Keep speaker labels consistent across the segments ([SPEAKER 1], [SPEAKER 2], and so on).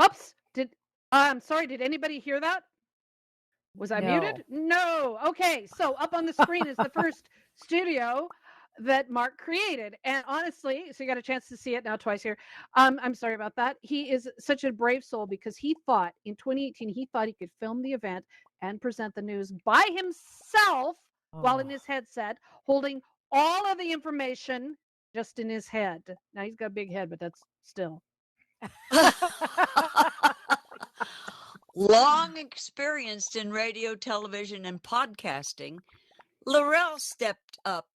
[SPEAKER 1] Oops. I'm sorry. Did anybody hear that? Was I muted?
[SPEAKER 2] No.
[SPEAKER 1] No. Okay. So up on the screen is the first studio that Mark created. And honestly, so you got a chance to see it now twice here. I'm sorry about that. He is such a brave soul because he thought in 2018, he thought he could film the event and present the news by himself while in
[SPEAKER 2] Oh.
[SPEAKER 1] his headset, holding all of the information just in his head. Now he's got a big head, but that's still.
[SPEAKER 3] Long experienced in radio, television, and podcasting, Laurel stepped up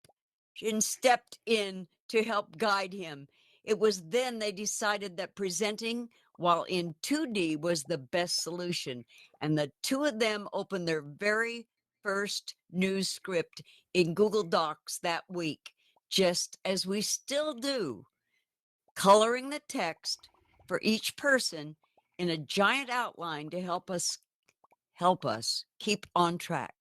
[SPEAKER 3] and stepped in to help guide him. It was then they decided that presenting while in 2D was the best solution. And the two of them opened their very first news script in Google Docs that week, just as we still do, coloring the text for each person in a giant outline to help us keep on track.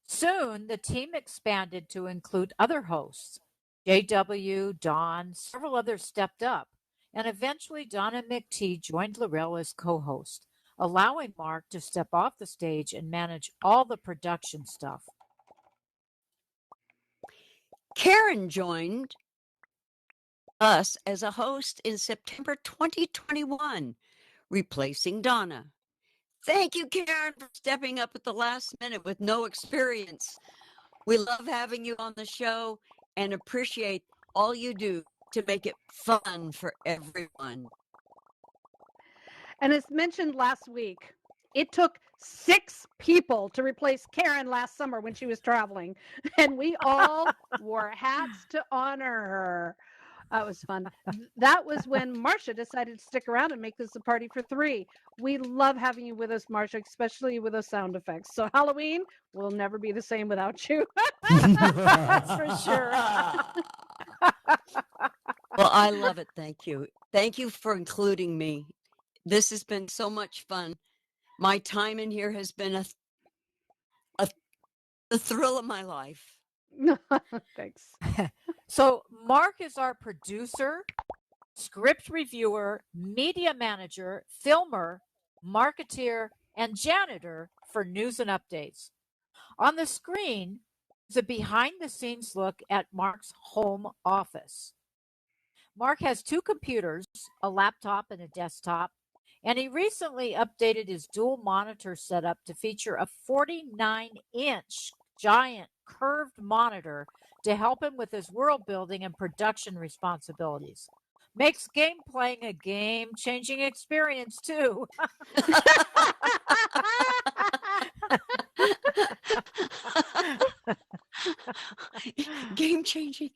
[SPEAKER 2] Soon, the team expanded to include other hosts. JW, Don, several others stepped up, and eventually Donna McTee joined Laurel as co-host, allowing Mark to step off the stage and manage all the production stuff.
[SPEAKER 3] Karen joined us as a host in September 2021, replacing Donna. Thank you, Karen, for stepping up at the last minute with no experience. We love having you on the show and appreciate all you do to make it fun for everyone.
[SPEAKER 1] And as mentioned last week, it took 6 people to replace Karen last summer when she was traveling, and we all wore hats to honor her. That was fun. That was when Marcia decided to stick around and make this a party for 3. We love having you with us, Marcia, especially with those sound effects. So Halloween will never be the same without you. That's for sure.
[SPEAKER 3] Well, I love it. Thank you. Thank you for including me. This has been so much fun. My time in here has been the thrill of my life.
[SPEAKER 1] Thanks.
[SPEAKER 2] So Mark is our producer, script reviewer, media manager, filmer, marketeer, and janitor for news and updates. On the screen is a behind-the-scenes look at Mark's home office. Mark has 2 computers, a laptop and a desktop, and he recently updated his dual monitor setup to feature a 49-inch giant curved monitor to help him with his world building and production responsibilities. Makes game playing a game-changing experience, too.
[SPEAKER 3] Game changing.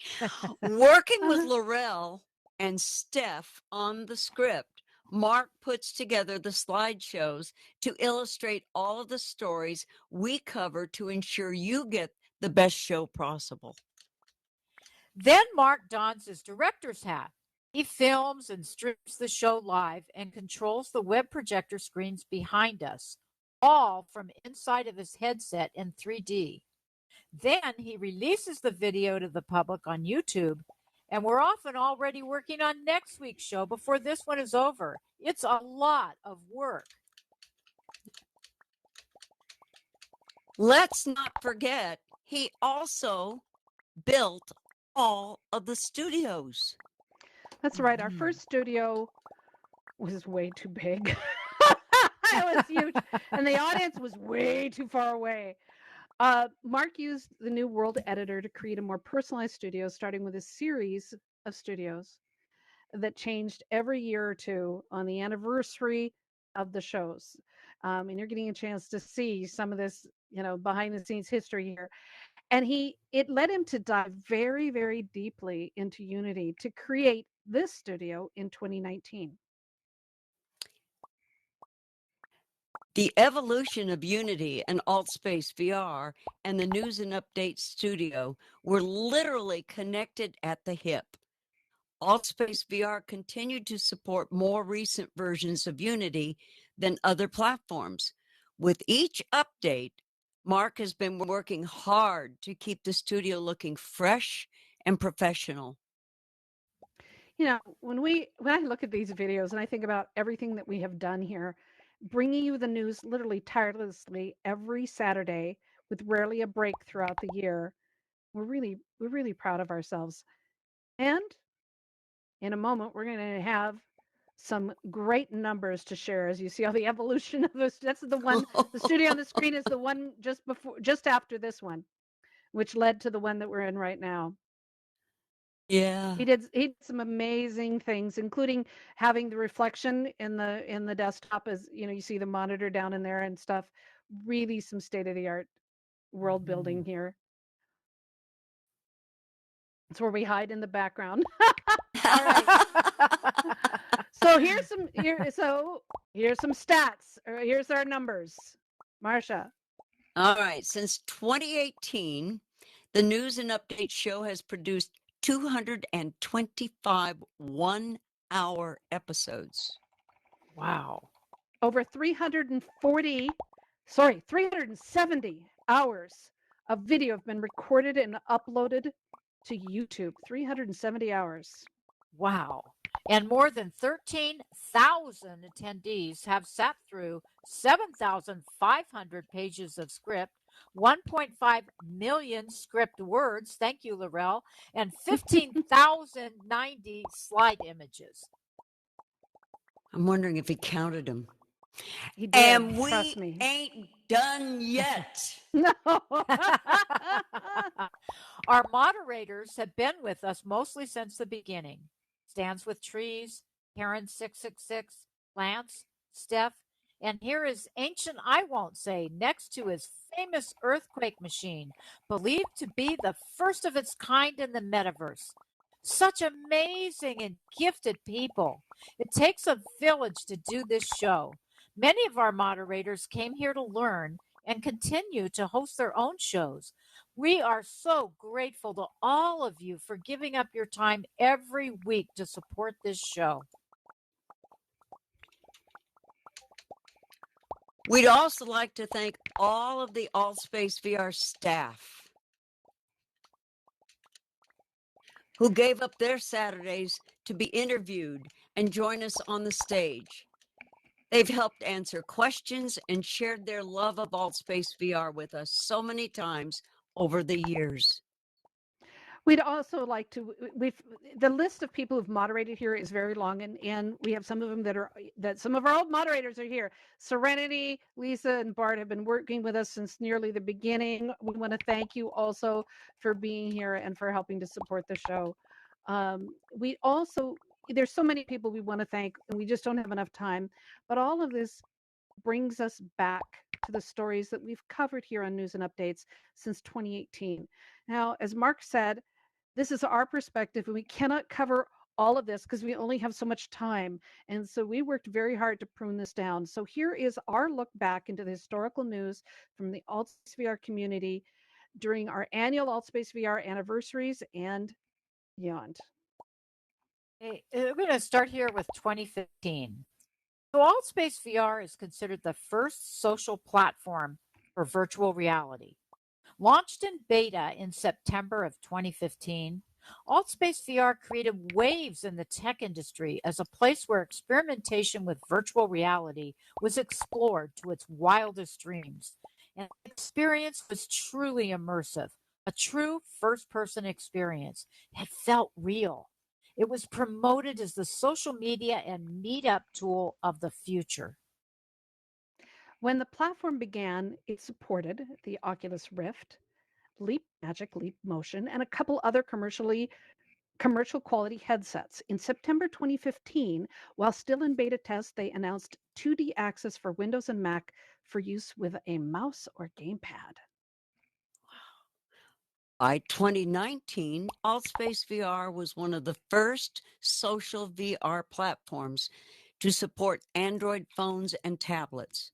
[SPEAKER 3] Working with Laurel and Steph on the script, Mark puts together the slideshows to illustrate all of the stories we cover to ensure you get the best show possible.
[SPEAKER 2] Then Mark dons his director's hat. He films and streams the show live and controls the web projector screens behind us, all from inside of his headset in 3D. Then he releases the video to the public on YouTube, and we're often already working on next week's show before this one is over. It's a lot of work.
[SPEAKER 3] Let's not forget, he also built all of the studios.
[SPEAKER 1] That's right. Our first studio was way too big. It was huge. And the audience was way too far away. Mark used the new World Editor to create a more personalized studio, starting with a series of studios that changed every year or two on the anniversary of the shows. And you're getting a chance to see some of this, behind the scenes history here. And it led him to dive very, very deeply into Unity to create this studio in 2019.
[SPEAKER 3] The evolution of Unity and AltspaceVR and the News and Update Studio were literally connected at the hip. AltspaceVR continued to support more recent versions of Unity than other platforms. With each update, Mark has been working hard to keep the studio looking fresh and professional.
[SPEAKER 1] when I look at these videos and I think about everything that we have done here, bringing you the news literally tirelessly every Saturday with rarely a break throughout the year, we're really proud of ourselves. And in a moment, we're going to have some great numbers to share as you see all the evolution of this. That's the studio on the screen is the one just after this one, which led to the one that we're in right now.
[SPEAKER 3] Yeah.
[SPEAKER 1] He did some amazing things, including having the reflection in the desktop as you see the monitor down in there and stuff. Really some state of the art world building here. It's where we hide in the background. All right. So here's some stats. Here's our numbers. Marsha.
[SPEAKER 3] All right. Since 2018, the News and Update show has produced 225 one-hour episodes.
[SPEAKER 2] Wow.
[SPEAKER 1] Over 370 hours of video have been recorded and uploaded to YouTube. 370 hours.
[SPEAKER 2] Wow. And more than 13,000 attendees have sat through 7,500 pages of script, 1.5 million script words, thank you, Laurel, and 15,090 slide images.
[SPEAKER 3] I'm wondering if he counted them.
[SPEAKER 1] He did,
[SPEAKER 3] And
[SPEAKER 1] trust
[SPEAKER 3] we
[SPEAKER 1] me.
[SPEAKER 3] ain't done yet.
[SPEAKER 1] No.
[SPEAKER 2] Our moderators have been with us mostly since the beginning. Stands with Trees, Karen 666, Lance, Steph, and here is Ancient I Won't Say next to his famous earthquake machine, believed to be the first of its kind in the metaverse. Such amazing and gifted people. It takes a village to do this show. Many of our moderators came here to learn and continue to host their own shows. We are so grateful to all of you for giving up your time every week to support this show.
[SPEAKER 3] We'd also like to thank all of the AltspaceVR staff who gave up their Saturdays to be interviewed and join us on the stage. They've helped answer questions and shared their love of AltspaceVR with us so many times over the years.
[SPEAKER 1] We'd also like to, the list of people who've moderated here is very long, and we have some of them that some of our old moderators are here. Serenity, Lisa, and Bart have been working with us since nearly the beginning. We want to thank you also for being here and for helping to support the show. There's so many people we want to thank, and we just don't have enough time. But all of this brings us back to the stories that we've covered here on News and Updates since 2018. Now, as Mark said, this is our perspective, and we cannot cover all of this because we only have so much time. And so we worked very hard to prune this down. So here is our look back into the historical news from the AltspaceVR community during our annual AltspaceVR anniversaries and beyond.
[SPEAKER 2] Hey, we're going to start here with 2015. So AltspaceVR is considered the first social platform for virtual reality. Launched in beta in September of 2015, AltspaceVR created waves in the tech industry as a place where experimentation with virtual reality was explored to its wildest dreams. And the experience was truly immersive, a true first-person experience. It felt real. It was promoted as the social media and meetup tool of the future.
[SPEAKER 1] When the platform began, it supported the Oculus Rift, Leap Magic, Leap Motion, and a couple other commercial quality headsets. In September 2015, while still in beta test, they announced 2D access for Windows and Mac for use with a mouse or gamepad.
[SPEAKER 3] By 2019, AltspaceVR was one of the first social VR platforms to support Android phones and tablets,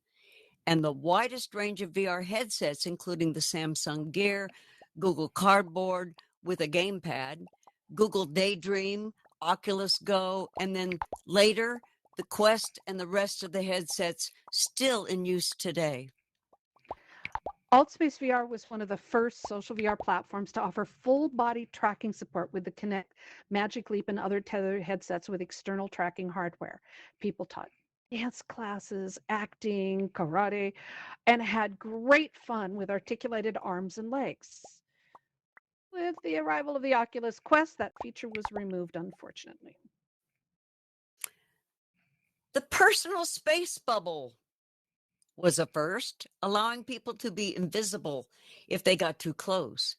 [SPEAKER 3] and the widest range of VR headsets, including the Samsung Gear, Google Cardboard with a gamepad, Google Daydream, Oculus Go, and then later, the Quest and the rest of the headsets still in use today.
[SPEAKER 1] AltspaceVR was one of the first social VR platforms to offer full body tracking support with the Kinect, Magic Leap, and other tethered headsets with external tracking hardware. People taught dance classes, acting, karate, and had great fun with articulated arms and legs. With the arrival of the Oculus Quest, that feature was removed, unfortunately.
[SPEAKER 3] The personal space bubble was a first, allowing people to be invisible if they got too close.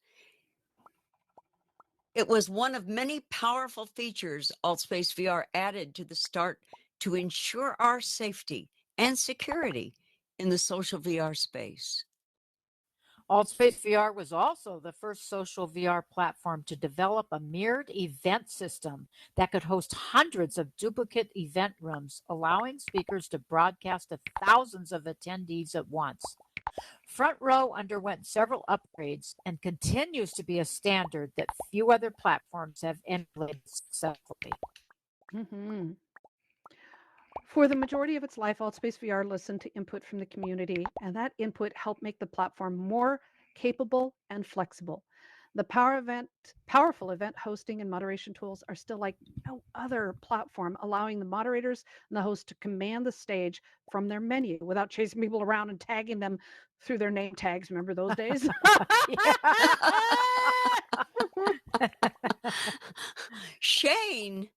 [SPEAKER 3] It was one of many powerful features AltspaceVR added to the start to ensure our safety and security in the social VR space.
[SPEAKER 2] AltspaceVR was also the first social VR platform to develop a mirrored event system that could host hundreds of duplicate event rooms, allowing speakers to broadcast to thousands of attendees at once. Front Row underwent several upgrades and continues to be a standard that few other platforms have emulated successfully.
[SPEAKER 1] Mm-hmm. For the majority of its life, AltspaceVR listened to input from the community, and that input helped make the platform more capable and flexible. The powerful event hosting and moderation tools are still like no other platform, allowing the moderators and the host to command the stage from their menu without chasing people around and tagging them through their name tags. Remember those days?
[SPEAKER 3] Shane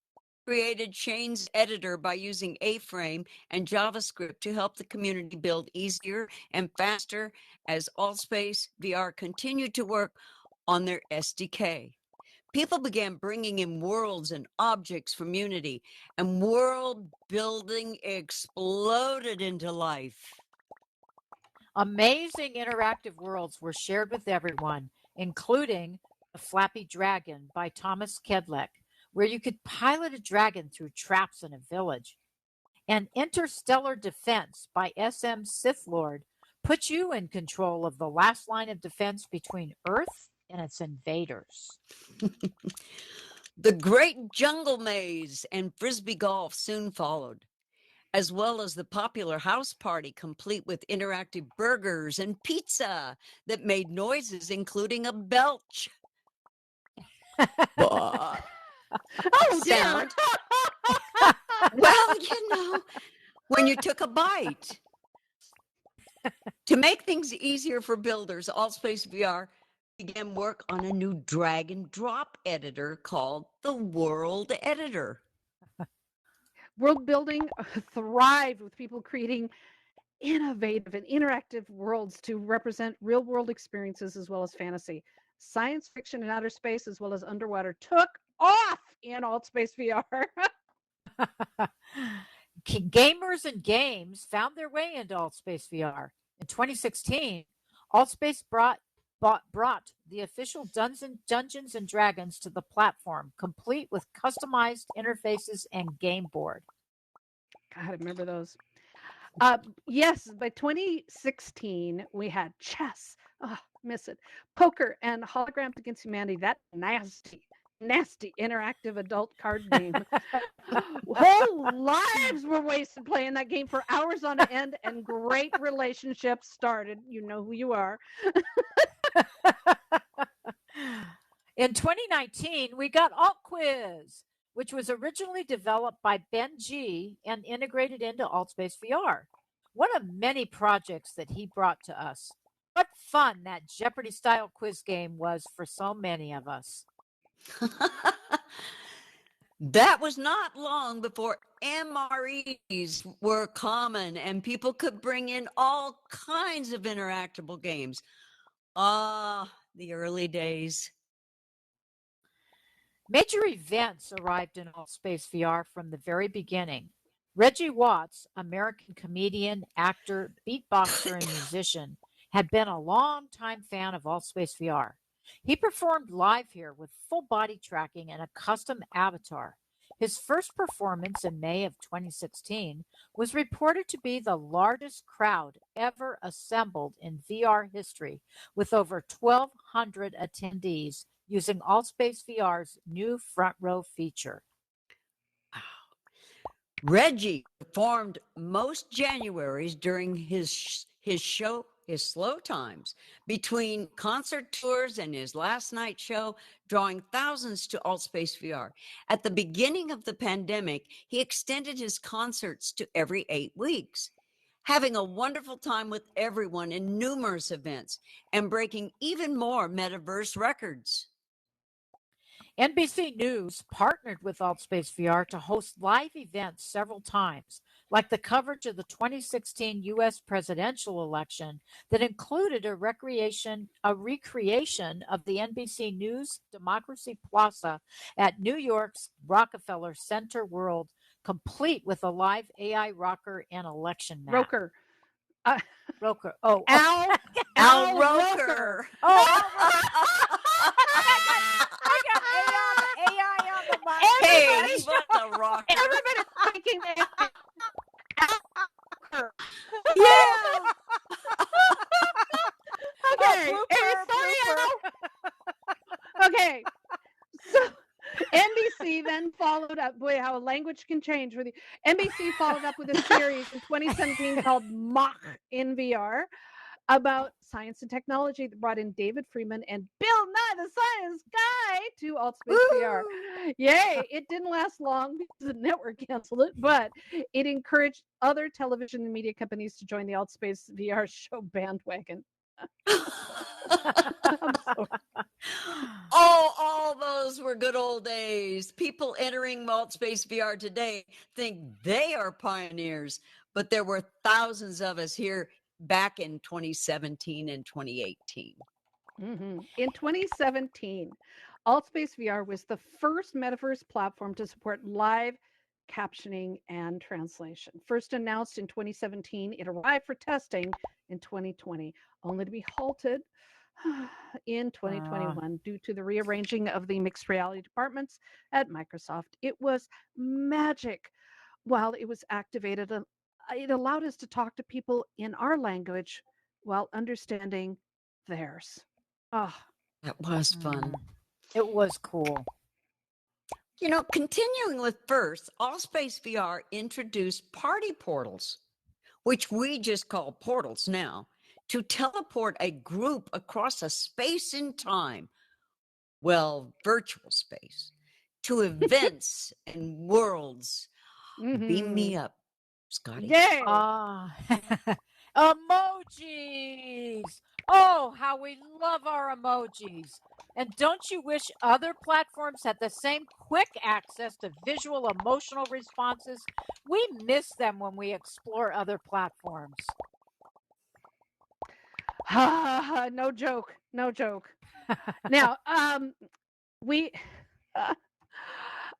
[SPEAKER 3] created Shane's editor by using A-Frame and JavaScript to help the community build easier and faster as Altspace VR continued to work on their SDK. People began bringing in worlds and objects from Unity, and world building exploded into life.
[SPEAKER 2] Amazing interactive worlds were shared with everyone, including The Flappy Dragon by Thomas Kedleck, where you could pilot a dragon through traps in a village. And Interstellar Defense by SM Sith Lord puts you in control of the last line of defense between Earth and its invaders.
[SPEAKER 3] The Great Jungle Maze and Frisbee Golf soon followed, as well as the popular house party, complete with interactive burgers and pizza that made noises, including a belch.
[SPEAKER 1] Oh,
[SPEAKER 3] Sound. Well, when you took a bite. To make things easier for builders, AltspaceVR began work on a new drag and drop editor called the World Editor.
[SPEAKER 1] World building thrived with people creating innovative and interactive worlds to represent real world experiences as well as fantasy. Science fiction and outer space, as well as underwater, took off in Altspace VR.
[SPEAKER 2] Gamers and games found their way into AltspaceVR. In 2016, Altspace brought the official Dungeons and Dragons to the platform, complete with customized interfaces and game board.
[SPEAKER 1] God, I remember those. Yes, by 2016, we had chess. Oh, miss it. Poker and Holograms Against Humanity. That nasty interactive adult card game. Whole lives were wasted playing that game for hours on end, and great relationships started. You know who you are.
[SPEAKER 2] In 2019, we got AltQuiz, which was originally developed by Ben G and integrated into AltspaceVR. One of many projects that he brought to us. What fun that Jeopardy-style quiz game was for so many of us.
[SPEAKER 3] That was not long before MREs were common and people could bring in all kinds of interactable games. The early days.
[SPEAKER 2] Major events arrived in AltspaceVR from the very beginning. Reggie Watts, American comedian, actor, beatboxer, and musician, had been a long-time fan of AltspaceVR. He performed live here with full body tracking and a custom avatar. His first performance in May of 2016 was reported to be the largest crowd ever assembled in VR history, with over 1,200 attendees using AltspaceVR's new Front Row feature.
[SPEAKER 3] Reggie performed most Januaries during his his slow times between concert tours and his last night show, drawing thousands to AltspaceVR. At the beginning of the pandemic, he extended his concerts to every 8 weeks, having a wonderful time with everyone in numerous events and breaking even more metaverse records.
[SPEAKER 2] NBC News partnered with AltspaceVR to host live events several times, like the coverage of the 2016 U.S. presidential election that included a recreation of the NBC News Democracy Plaza at New York's Rockefeller Center World, complete with a live AI rocker and election map.
[SPEAKER 1] Roker.
[SPEAKER 2] Roker. Oh,
[SPEAKER 3] Al
[SPEAKER 1] Roker.
[SPEAKER 3] Roker.
[SPEAKER 2] Oh, I got AI on the mic.
[SPEAKER 3] Hey, what a rocker.
[SPEAKER 1] Everybody's thinking Roker.
[SPEAKER 3] Yeah.
[SPEAKER 1] Okay. Okay. So NBC then followed up. Boy, how a language can change with you. NBC followed up with a series in 2017 called Mach in VR about science and technology that brought in David Freeman and Bill Nye the Science Guy to AltspaceVR. Yay! It didn't last long because the network canceled it, but it encouraged other television and media companies to join the AltspaceVR show bandwagon. I'm sorry.
[SPEAKER 3] Oh, all those were good old days. People entering AltspaceVR today think they are pioneers, but there were thousands of us here back in 2017 and 2018.
[SPEAKER 1] Mm-hmm. In 2017, AltspaceVR was the first metaverse platform to support live captioning and translation. First announced in 2017, it arrived for testing in 2020, only to be halted in 2021 due to the rearranging of the mixed reality departments at Microsoft. It was magic. While it was activated, it allowed us to talk to people in our language while understanding theirs. Oh,
[SPEAKER 3] That was fun.
[SPEAKER 2] It was cool.
[SPEAKER 3] You know, continuing with first, AltspaceVR introduced party portals, which we just call portals now, to teleport a group across a space and time, well, virtual space, to events and worlds. Beam me up, Scotty.
[SPEAKER 1] yay!
[SPEAKER 2] Emojis! Oh, how we love our emojis. And don't you wish other platforms had the same quick access to visual emotional responses? We miss them when we explore other platforms.
[SPEAKER 1] No joke. No joke. Now, we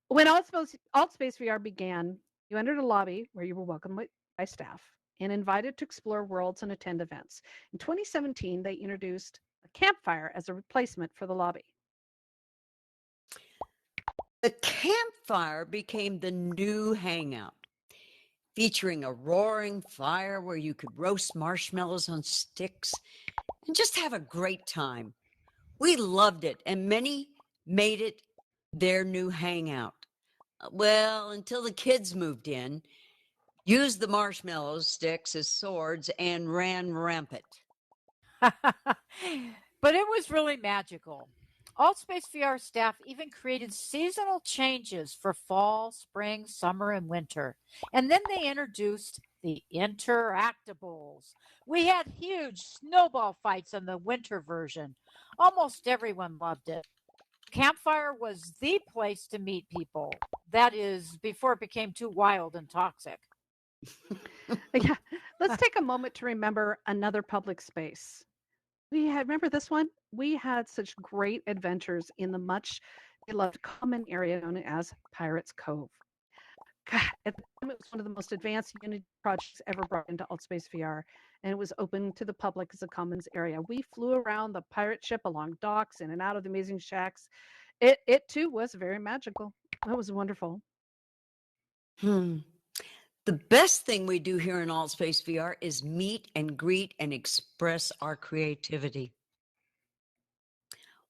[SPEAKER 1] when AltspaceVR began, you entered a lobby where you were welcomed by staff and invited to explore worlds and attend events. In 2017, they introduced a campfire as a replacement for the lobby.
[SPEAKER 3] The campfire became the new hangout, featuring a roaring fire where you could roast marshmallows on sticks and just have a great time. We loved it, and many made it their new hangout. Well, until the kids moved in, used the marshmallow sticks as swords, and ran rampant.
[SPEAKER 2] But it was really magical. AltspaceVR staff even created seasonal changes for fall, spring, summer, and winter. And then they introduced the interactables. We had huge snowball fights in the winter version. Almost everyone loved it. Campfire was the place to meet people. That is, before it became too wild and toxic.
[SPEAKER 1] Yeah, let's take a moment to remember another public space. Remember this one? We had such great adventures in the much beloved common area known as Pirates Cove. God, at the time, it was one of the most advanced Unity projects ever brought into AltspaceVR, and it was open to the public as a commons area. We flew around the pirate ship along docks, in and out of the amazing shacks. It too was very magical. That was wonderful.
[SPEAKER 3] The best thing we do here in AltspaceVR is meet and greet and express our creativity.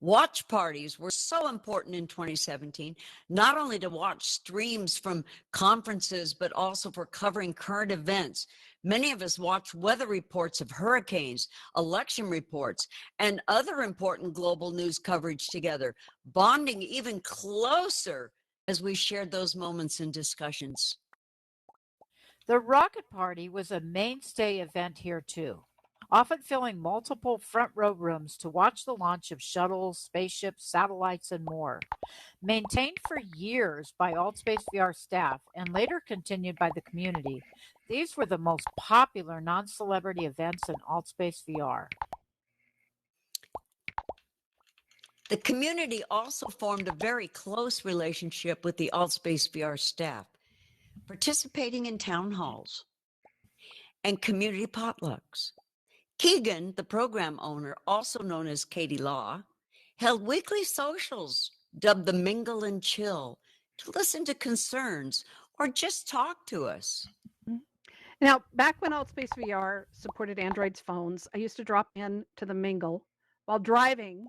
[SPEAKER 3] Watch parties were so important in 2017, not only to watch streams from conferences, but also for covering current events. Many of us watched weather reports of hurricanes, election reports, and other important global news coverage together, bonding even closer as we shared those moments and discussions.
[SPEAKER 2] The rocket party was a mainstay event here too, often filling multiple front row rooms to watch the launch of shuttles, spaceships, satellites, and more. Maintained for years by AltspaceVR staff and later continued by the community, these were the most popular non-celebrity events in AltspaceVR.
[SPEAKER 3] The community also formed a very close relationship with the AltspaceVR staff, participating in town halls and community potlucks. Keegan, the program owner, also known as Katie Law, held weekly socials dubbed the Mingle and Chill to listen to concerns or just talk to us.
[SPEAKER 1] Now, back when Altspace VR supported Android's phones, I used to drop in to the Mingle while driving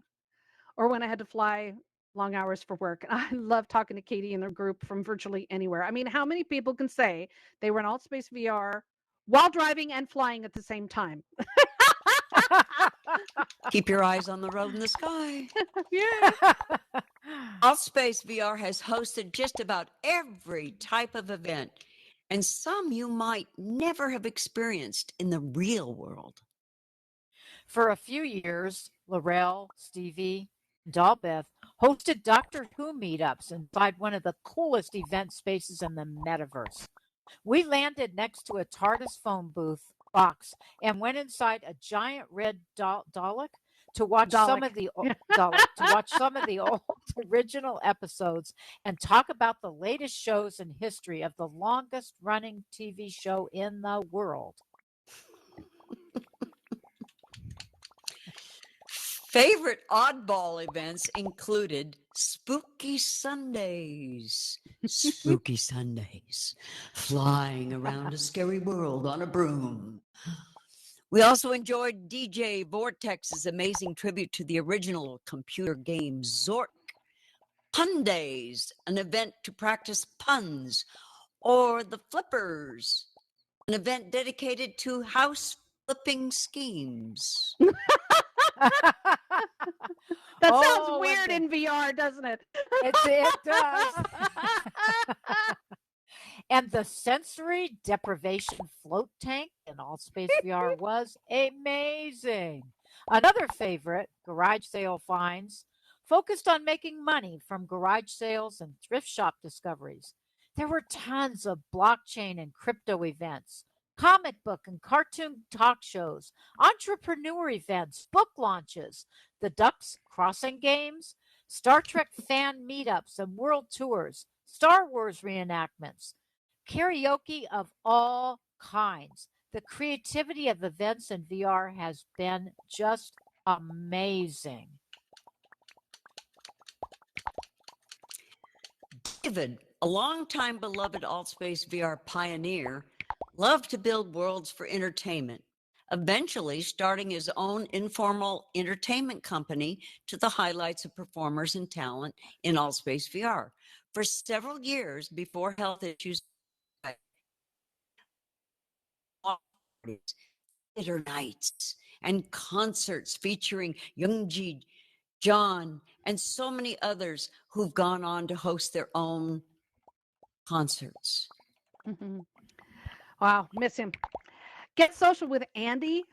[SPEAKER 1] or when I had to fly long hours for work. I love talking to Katie and the group from virtually anywhere. I mean, how many people can say they were in Altspace VR while driving and flying at the same time?
[SPEAKER 3] Keep your eyes on the road and the sky.
[SPEAKER 1] Yeah.
[SPEAKER 3] Altspace VR has hosted just about every type of event, and some you might never have experienced in the real world.
[SPEAKER 2] For a few years, Laurel, Stevie, and Dalbeth hosted Doctor Who meetups inside one of the coolest event spaces in the metaverse. We landed next to a TARDIS phone booth box and went inside a giant red Dalek to watch some of the old original episodes and talk about the latest shows in history of the longest running TV show in the world.
[SPEAKER 3] Favorite oddball events included Spooky Sundays, flying around a scary world on a broom. We also enjoyed DJ Vortex's amazing tribute to the original computer game Zork. Pun Days, an event to practice puns, or the Flippers, an event dedicated to house flipping schemes.
[SPEAKER 1] That sounds weird in VR, doesn't it?
[SPEAKER 2] It does. And the sensory deprivation float tank in Altspace VR was amazing. Another favorite, garage sale finds, focused on making money from garage sales and thrift shop discoveries. There were tons of blockchain and crypto events, comic book and cartoon talk shows, entrepreneur events, book launches, the Ducks Crossing games, Star Trek fan meetups and world tours, Star Wars reenactments, karaoke of all kinds. The creativity of events in VR has been just amazing.
[SPEAKER 3] David, a longtime beloved Altspace VR pioneer, loved to build worlds for entertainment, eventually starting his own informal entertainment company to the highlights of performers and talent in Altspace VR. For several years before health issues, theater nights and concerts featuring Youngji, John, and so many others who've gone on to host their own concerts.
[SPEAKER 1] Mhm. Wow, miss him. Get social with Andy.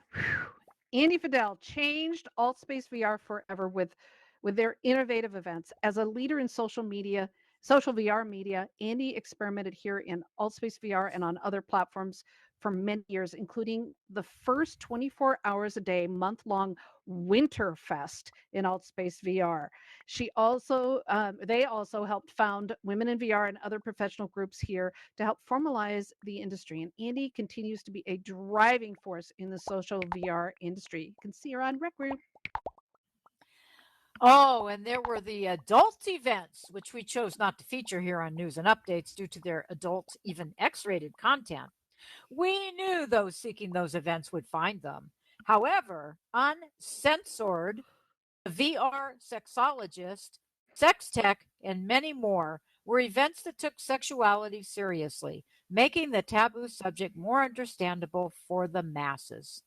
[SPEAKER 1] Andy Fidel changed Altspace VR forever with their innovative events. As a leader in social VR media, Andy experimented here in Altspace VR and on other platforms for many years, including the first 24 hours a day, month-long Winterfest in Altspace VR. They also helped found Women in VR and other professional groups here to help formalize the industry. And Andy continues to be a driving force in the social VR industry. You can see her on Rec Room.
[SPEAKER 2] Oh, and there were the adult events, which we chose not to feature here on News and Updates due to their adult, even X-rated content. We knew those seeking those events would find them. However, uncensored The VR sexologist, sex tech, and many more were events that took sexuality seriously, making the taboo subject more understandable for the masses.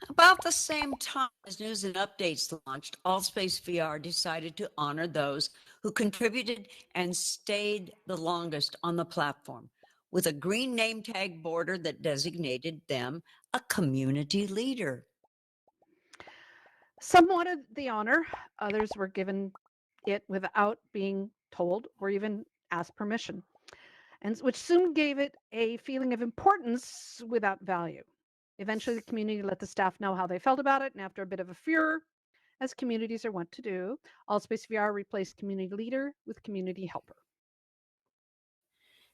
[SPEAKER 3] About the same time as News and Updates launched, AltspaceVR decided to honor those who contributed and stayed the longest on the platform with a green name tag border that designated them a community leader.
[SPEAKER 1] Some wanted the honor, others were given it without being told or even asked permission, and which soon gave it a feeling of importance without value. Eventually, the community let the staff know how they felt about it, and after a bit of a furor, as communities are wont to do, AltspaceVR replaced community leader with community helper.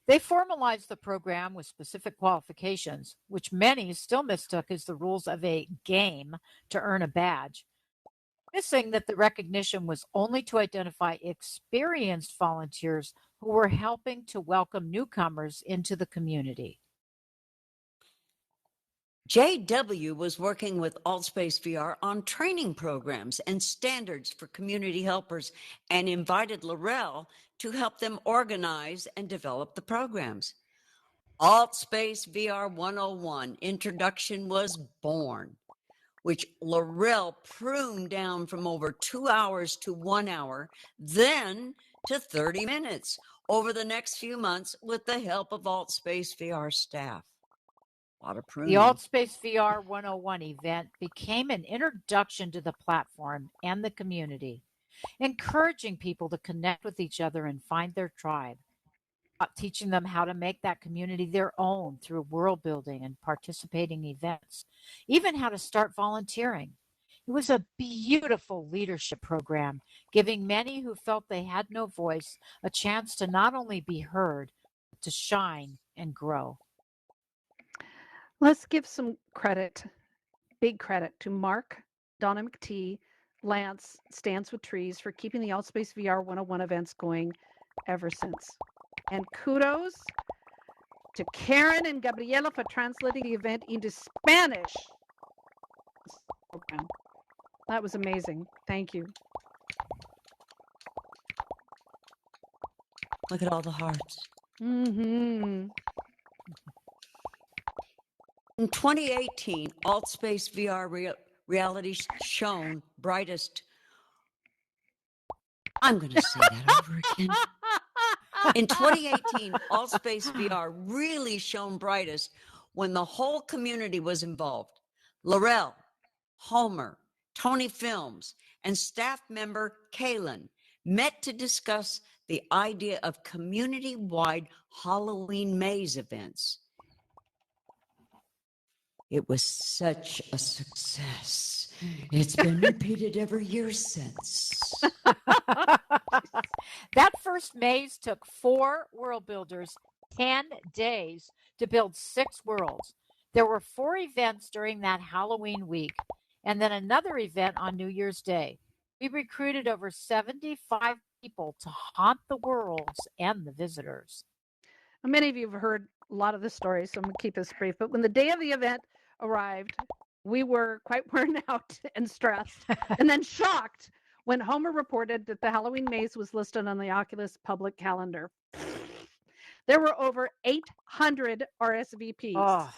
[SPEAKER 2] They formalized the program with specific qualifications, which many still mistook as the rules of a game to earn a badge, missing that the recognition was only to identify experienced volunteers who were helping to welcome newcomers into the community.
[SPEAKER 3] JW was working with AltspaceVR on training programs and standards for community helpers and invited Laurel to help them organize and develop the programs. AltspaceVR 101 Introduction was born, which Laurel pruned down from over 2 hours to 1 hour, then to 30 minutes over the next few months with the help of AltspaceVR staff. A lot of pruning.
[SPEAKER 2] The AltspaceVR 101 event became an introduction to the platform and the community, encouraging people to connect with each other and find their tribe, teaching them how to make that community their own through world building and participating events, even how to start volunteering. It was a beautiful leadership program, giving many who felt they had no voice a chance to not only be heard, but to shine and grow.
[SPEAKER 1] Let's give some credit, big credit, to Mark, Donna McTee, Lance, Stands with Trees for keeping the AltspaceVR 101 events going ever since. And kudos to Karen and Gabriela for translating the event into Spanish. That was amazing. Thank you.
[SPEAKER 3] Look at all the hearts.
[SPEAKER 1] Mm-hmm.
[SPEAKER 3] In 2018, AltspaceVR reality shown brightest. I'm going to say that over again. In 2018, AltspaceVR really shone brightest when the whole community was involved. Laurel, Homer, Tony Films, and staff member Kaylin met to discuss the idea of community-wide Halloween maze events. It was such a success. It's been repeated every year since.
[SPEAKER 2] That first maze took 4 world builders 10 days to build 6 worlds. There were 4 events during that Halloween week, and then another event on New Year's Day. We recruited over 75 people to haunt the worlds and the visitors.
[SPEAKER 1] Many of you have heard a lot of the stories, so I'm going to keep this brief. But when the day of the event arrived, we were quite worn out and stressed, and then shocked when Homer reported that the Halloween maze was listed on the Oculus public calendar. There were over 800 RSVPs.
[SPEAKER 2] Oh.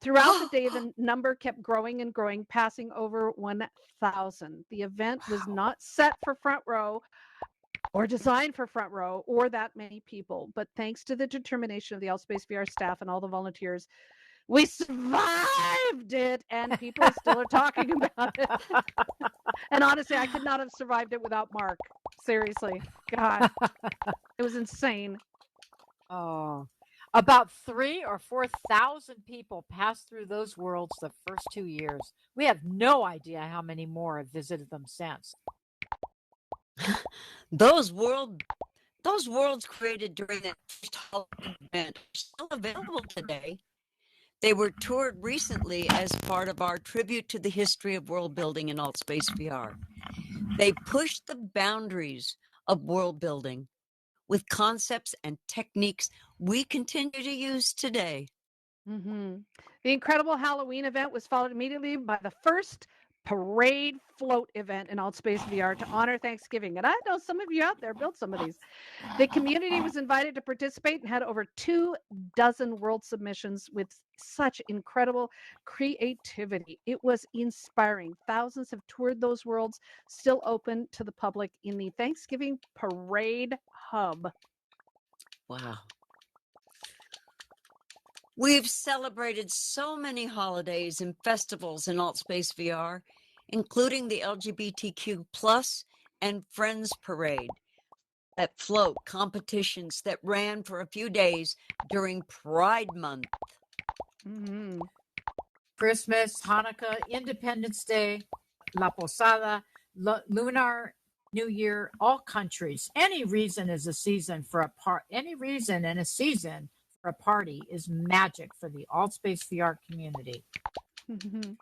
[SPEAKER 1] Throughout the day, the number kept growing and growing, passing over 1,000. The event was not set for front row or designed for front row or that many people. But thanks to the determination of the AltspaceVR staff and all the volunteers, we survived it, and people still are talking about it. And honestly, I could not have survived it without Mark. Seriously. God, it was insane.
[SPEAKER 2] Oh. About 3,000 or 4,000 people passed through those worlds the first 2 years. We have no idea how many more have visited them since.
[SPEAKER 3] Those worlds created during that first Halloween event are still available today. They were toured recently as part of our tribute to the history of world building in AltspaceVR. They pushed the boundaries of world building with concepts and techniques we continue to use today.
[SPEAKER 1] Mm-hmm. The incredible Halloween event was followed immediately by the first parade float event in AltspaceVR to honor Thanksgiving. And I know some of you out there built some of these. The community was invited to participate and had over 24 world submissions with such incredible creativity. It was inspiring. Thousands have toured those worlds, still open to the public in the Thanksgiving Parade Hub.
[SPEAKER 3] Wow. We've celebrated so many holidays and festivals in AltSpace VR, including the LGBTQ plus and Friends Parade, that float competitions that ran for a few days during Pride Month.
[SPEAKER 1] Mm-hmm.
[SPEAKER 2] Christmas, Hanukkah, Independence Day, La Posada, Lunar New Year, all countries. Any reason is a season for a part. Any reason and a season for a party is magic for the AltSpace VR community.
[SPEAKER 1] Mm-hmm.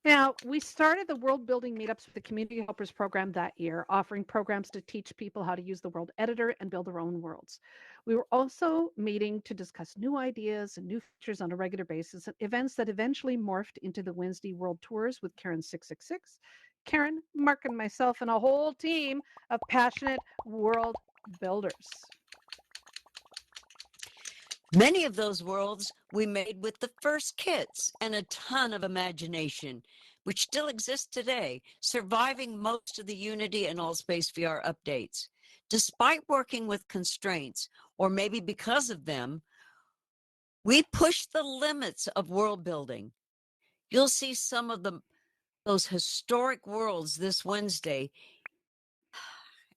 [SPEAKER 1] Now, we started the World Building Meetups with the Community Helpers program that year, offering programs to teach people how to use the World Editor and build their own worlds. We were also meeting to discuss new ideas and new features on a regular basis at events that eventually morphed into the Wednesday World Tours with Karen 666, Karen, Mark, and myself, and a whole team of passionate world builders.
[SPEAKER 3] Many of those worlds we made with the first kits and a ton of imagination, which still exists today, surviving most of the Unity and AltSpace VR updates. Despite working with constraints, or maybe because of them, we pushed the limits of world building. You'll see some of those historic worlds this Wednesday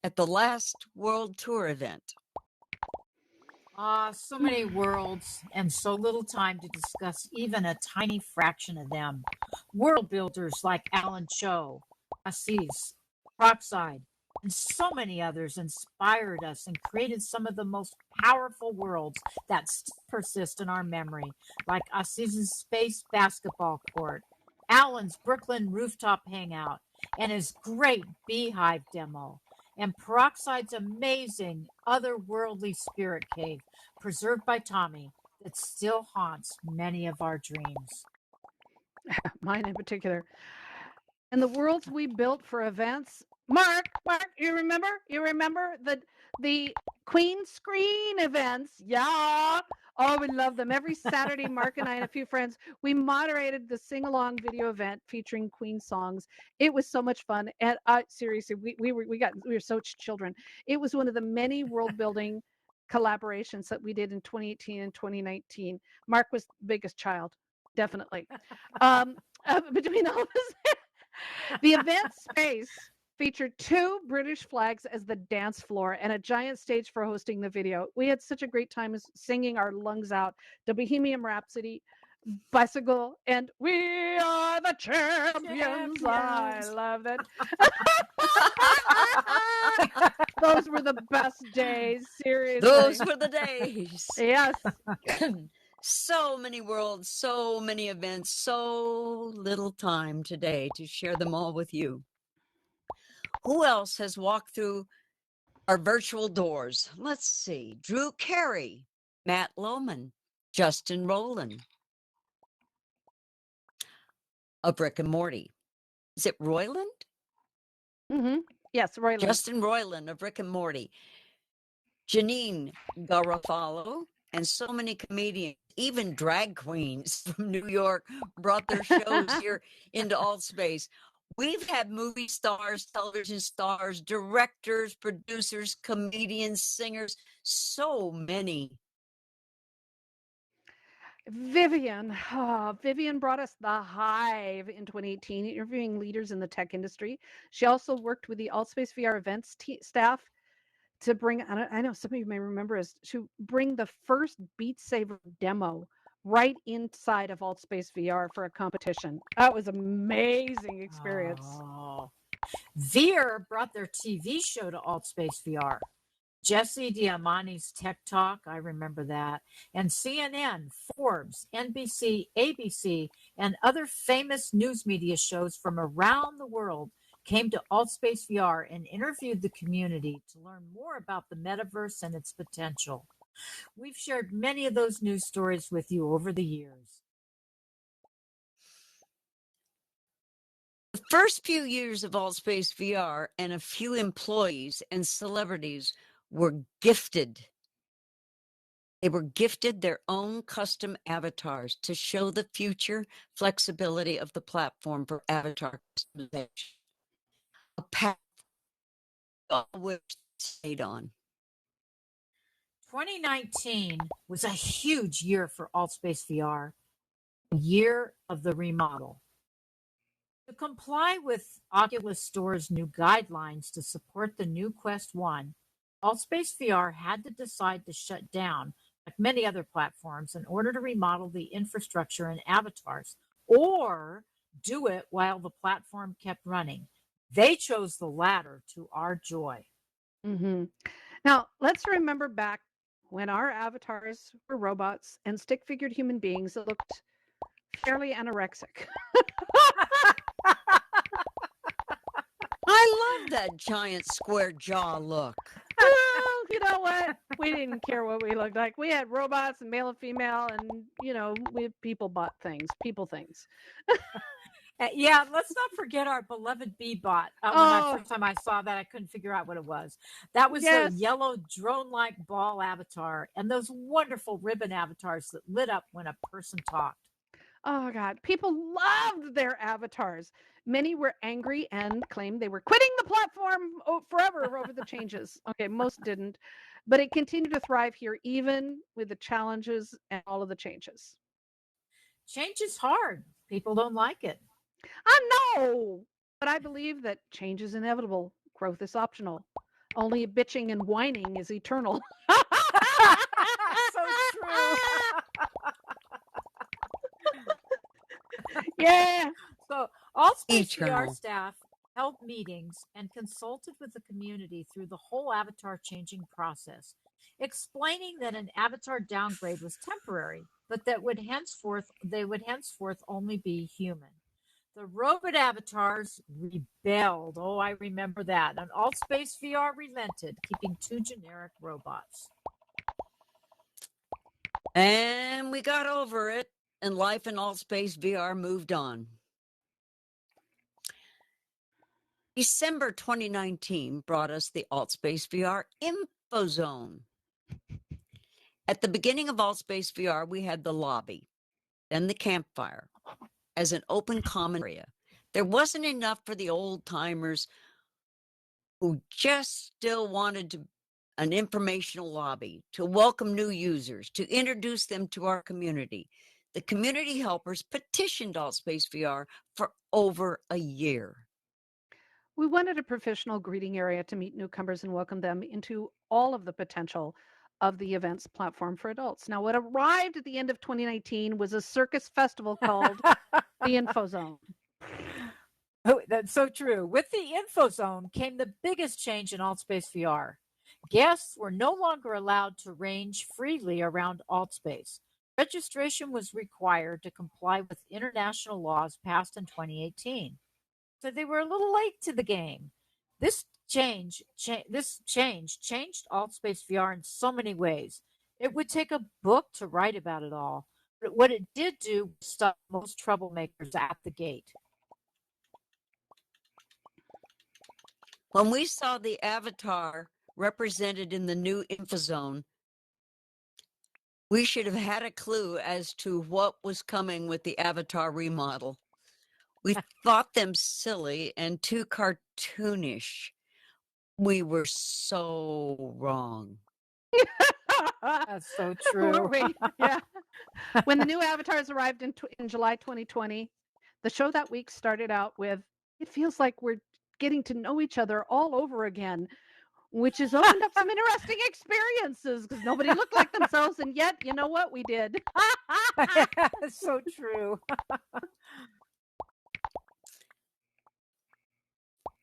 [SPEAKER 3] at the last World Tour event.
[SPEAKER 2] So many worlds and so little time to discuss even a tiny fraction of them. World builders like Alan Cho, Assis, Peroxide, and so many others inspired us and created some of the most powerful worlds that still persist in our memory, like Assis's space basketball court, Alan's Brooklyn rooftop hangout, and his great beehive demo, and Peroxide's amazing otherworldly spirit cave, preserved by Tommy, that still haunts many of our dreams.
[SPEAKER 1] Mine in particular. And the worlds we built for events. Mark, you remember? You remember the Queen Screen events? Yeah. Oh, we love them. Every Saturday, Mark and I and a few friends, we moderated the sing-along video event featuring Queen songs. It was so much fun. And seriously, we were so children. It was one of the many world building collaborations that we did in 2018 and 2019. Mark was the biggest child, definitely. Between all of us. The event space featured 2 British flags as the dance floor and a giant stage for hosting the video. We had such a great time singing our lungs out to Bohemian Rhapsody, Bicycle, and We Are the Champions. I love that. Those were the best days, seriously.
[SPEAKER 3] Those were the days.
[SPEAKER 1] Yes.
[SPEAKER 3] So many worlds, so many events, so little time today to share them all with you. Who else has walked through our virtual doors? Let's see. Drew Carey, Matt Lohman, Justin Rowland of Rick and Morty. Is it Royland?
[SPEAKER 1] Mm-hmm. Yes, Royland.
[SPEAKER 3] Justin Roiland of Rick and Morty. Janine Garofalo, and so many comedians, even drag queens from New York, brought their shows here into AltSpace. We've had movie stars, television stars, directors, producers, comedians, singers, so many.
[SPEAKER 1] Vivian brought us The Hive in 2018, interviewing leaders in the tech industry. She also worked with the AltSpace VR events staff to bring, I know some of you may remember, is to bring the first Beat Saber demo right inside of AltSpace VR for a competition. That was an amazing experience.
[SPEAKER 2] Oh. Veer brought their TV show to AltSpace VR. Jesse Diamani's Tech Talk, I remember that, and CNN, Forbes, NBC, ABC, and other famous news media shows from around the world came to AltSpace VR and interviewed the community to learn more about the metaverse and its potential. We've shared many of those news stories with you over the years.
[SPEAKER 3] The first few years of AltspaceVR and a few employees and celebrities were gifted. They were gifted their own custom avatars to show the future flexibility of the platform for avatar customization. A path all which stayed on.
[SPEAKER 2] 2019 was a huge year for AltspaceVR, a year of the remodel. To comply with Oculus Store's new guidelines to support the new Quest 1, AltspaceVR had to decide to shut down, like many other platforms, in order to remodel the infrastructure and avatars, or do it while the platform kept running. They chose the latter, to our joy.
[SPEAKER 1] Mm-hmm. Now, let's remember back when our avatars were robots and stick-figured human beings that looked fairly anorexic.
[SPEAKER 3] I love that giant square jaw look.
[SPEAKER 1] Well, you know what? We didn't care what we looked like. We had robots and male and female, and we people bought things, people things.
[SPEAKER 2] Yeah, let's not forget our beloved Bee-Bot. First time I saw that, I couldn't figure out what it was. That was
[SPEAKER 1] Yes.
[SPEAKER 2] the yellow drone-like ball avatar and those wonderful ribbon avatars that lit up when a person talked.
[SPEAKER 1] Oh God, people loved their avatars. Many were angry and claimed they were quitting the platform forever over the changes. Okay, most didn't, but it continued to thrive here even with the challenges and all of the changes.
[SPEAKER 2] Change is hard. People don't like it.
[SPEAKER 1] I know, but I believe that change is inevitable. Growth is optional. Only bitching and whining is eternal.
[SPEAKER 2] So true.
[SPEAKER 1] Yeah.
[SPEAKER 2] So AltspaceVR
[SPEAKER 3] Eternal.
[SPEAKER 2] staff held meetings and consulted with the community through the whole avatar changing process, explaining that an avatar downgrade was temporary, but that they would henceforth only be human. The robot avatars rebelled. Oh, I remember that. And AltspaceVR relented, keeping 2 generic robots.
[SPEAKER 3] And we got over it, and life in AltspaceVR moved on. December 2019 brought us the AltspaceVR Info Zone. At the beginning of AltspaceVR, we had the lobby, then the campfire as an open common area. There wasn't enough for the old timers who just still wanted an informational lobby to welcome new users, to introduce them to our community. The community helpers petitioned AltspaceVR for over a year.
[SPEAKER 1] We wanted a professional greeting area to meet newcomers and welcome them into all of the potential of the events platform for adults. Now, what arrived at the end of 2019 was a circus festival called the Info Zone.
[SPEAKER 2] Oh, that's so true. With the Info Zone came the biggest change in AltspaceVR. Guests were no longer allowed to range freely around Altspace. Registration was required to comply with international laws passed in 2018. So they were a little late to the game. This change changed AltspaceVR in so many ways. It would take a book to write about it all. But what it did do was stop most troublemakers at the gate.
[SPEAKER 3] When we saw the avatar represented in the new InfoZone, we should have had a clue as to what was coming with the avatar remodel. We thought them silly and too cartoonish. We were so wrong.
[SPEAKER 2] That's so true.
[SPEAKER 1] Yeah. When the new avatars arrived in July 2020, the show that week started out with, "It feels like we're getting to know each other all over again," which has opened up some interesting experiences because nobody looked like themselves, and yet, you know what? We did.
[SPEAKER 2] That's so true.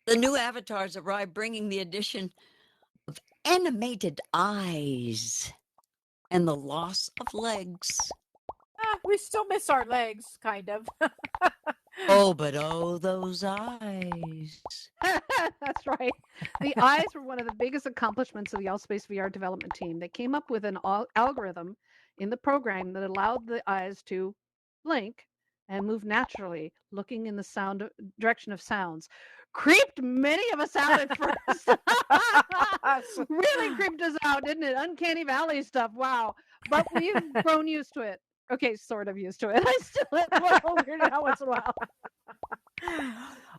[SPEAKER 3] The new avatars arrived bringing the addition of animated eyes and the loss of legs.
[SPEAKER 2] We still miss our legs, kind of.
[SPEAKER 3] Oh, but oh, those eyes.
[SPEAKER 1] That's right. The eyes were one of the biggest accomplishments of the Altspace VR development team. They came up with an algorithm in the program that allowed the eyes to blink and move naturally, looking in the direction of sounds. Creeped many of us out at first. Really creeped us out, didn't it? Uncanny Valley stuff. Wow. But we've grown used to it. Okay, sort of used to it. I still am a little weirded out once in a while.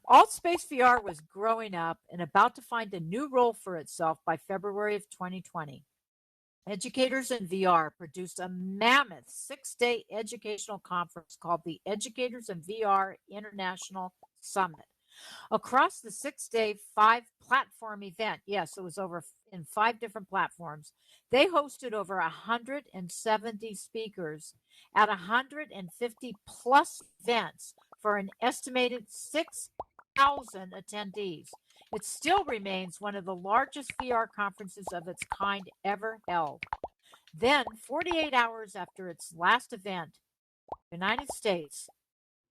[SPEAKER 2] AltspaceVR was growing up and about to find a new role for itself by February of 2020. Educators in VR produced a mammoth 6-day educational conference called the Educators in VR International Summit. Across the 6-day, 5-platform event, yes, it was over in 5 different platforms, they hosted over 170 speakers at 150 plus events for an estimated 6,000 attendees. It still remains one of the largest VR conferences of its kind ever held. Then, 48 hours after its last event, the United States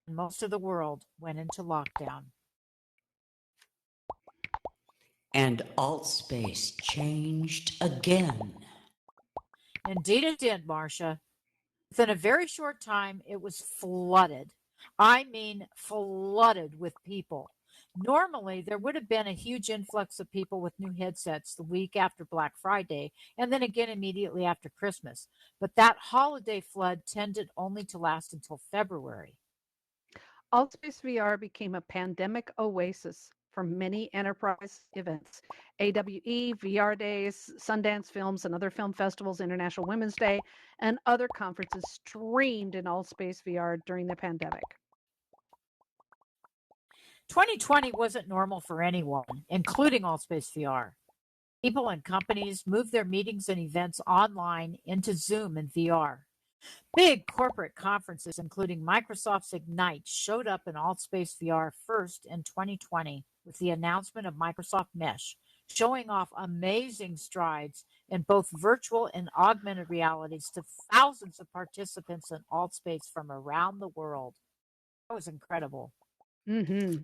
[SPEAKER 2] and most of the world went into lockdown.
[SPEAKER 3] And Altspace changed again.
[SPEAKER 2] Indeed it did, Marcia. Within a very short time, it was flooded. I mean, flooded with people. Normally, there would have been a huge influx of people with new headsets the week after Black Friday, and then again immediately after Christmas. But that holiday flood tended only to last until February.
[SPEAKER 1] Altspace VR became a pandemic oasis for many enterprise events. AWE, VR Days, Sundance Films, and other film festivals, International Women's Day, and other conferences streamed in Altspace VR during the pandemic.
[SPEAKER 2] 2020 wasn't normal for anyone, including Altspace VR. People and companies moved their meetings and events online into Zoom and VR. Big corporate conferences, including Microsoft's Ignite, showed up in Altspace VR first in 2020 with the announcement of Microsoft Mesh, showing off amazing strides in both virtual and augmented realities to thousands of participants in Altspace from around the world. That was incredible.
[SPEAKER 1] Mm-hmm.